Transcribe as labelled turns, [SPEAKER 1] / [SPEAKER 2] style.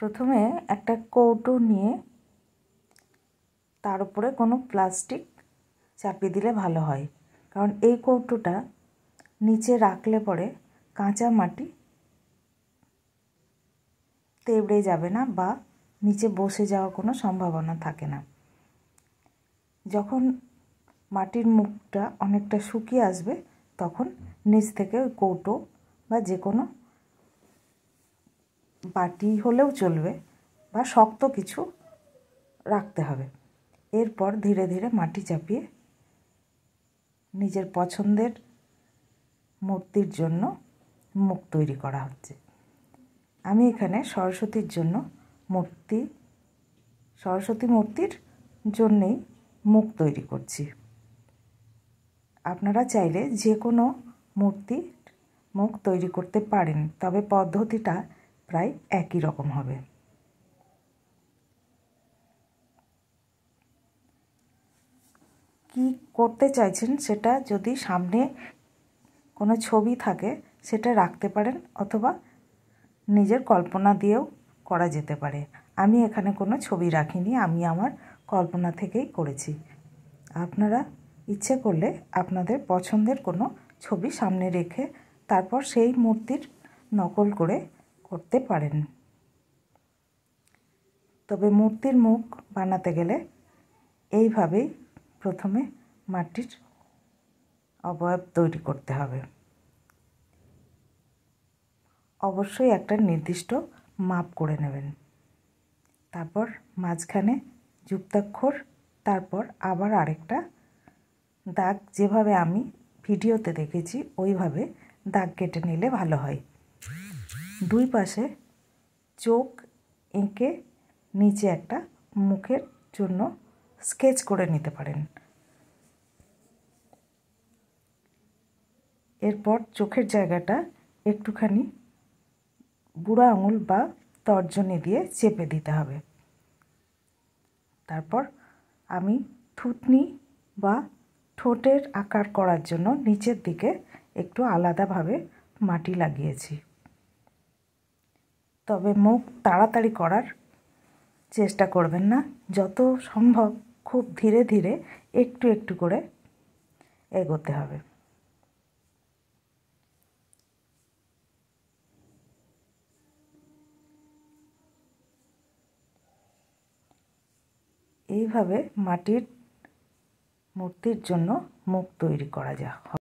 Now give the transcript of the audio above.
[SPEAKER 1] প্রথমে একটা কৌটো নিয়ে তার উপরে কোনো প্লাস্টিক চাপিয়ে দিলে ভালো হয়, কারণ এই কৌটোটা নিচে রাখলে পরে কাঁচা মাটি তেবড়ে যাবে না বা নিচে বসে যাওয়ার কোনো সম্ভাবনা থাকে না। যখন মাটির মুখটা অনেকটা শুকিয়ে আসবে তখন নিচ থেকে ওই কৌটো বা যে কোনো বাটি হলেও চলবে বা শক্ত কিছু রাখতে হবে। এরপর ধীরে ধীরে মাটি চাপিয়ে নিজের পছন্দের মূর্তির জন্য মুখ তৈরি করা হচ্ছে। আমি এখানে সরস্বতীর জন্য সরস্বতী মূর্তির জন্যেই মুখ তৈরি করছি। আপনারা চাইলে যে কোনো মূর্তির মুখ তৈরি করতে পারেন, তবে পদ্ধতিটা প্রায় একই রকম হবে। কি করতে চাইছেন সেটা যদি সামনে কোনো ছবি থাকে সেটা রাখতে পারেন, অথবা নিজের কল্পনা দিয়েও করা যেতে পারে। আমি এখানে কোনো ছবি রাখিনি, আমি আমার কল্পনা থেকেই করেছি। আপনারা ইচ্ছে করলে আপনাদের পছন্দের কোনো ছবি সামনে রেখে তারপর সেই মূর্তির নকল করে করতে পারেন। তবে মূর্তির মুখ বানাতে গেলে এইভাবেই প্রথমে মাটির অবয়ব তৈরি করতে হবে। অবশ্যই একটা নির্দিষ্ট মাপ করে নেবেন। তারপর মাঝখানে যুক্তাক্ষর, তারপর আবার আরেকটা দাগ, যেভাবে আমি ভিডিওতে দেখেছি ওইভাবে দাগ কেটে নিলে ভালো হয়। দুই পাশে চোখ এঁকে নিচে একটা মুখের জন্য স্কেচ করে নিতে পারেন। এরপর চোখের জায়গাটা একটুখানি বুড়ো আঙুল বা তর্জনী দিয়ে চেপে দিতে হবে। তারপর আমি থুতনি বা ঠোঁটের আকার করার জন্য নিচের দিকে একটু আলাদাভাবে মাটি লাগিয়েছি। তবে মুখ তাড়াতাড়ি করার চেষ্টা করবেন না, যত সম্ভব খুব ধীরে ধীরে একটু একটু করে এগোতে হবে। এইভাবে মাটির মূর্তির জন্য মুখ তৈরি করা যায়।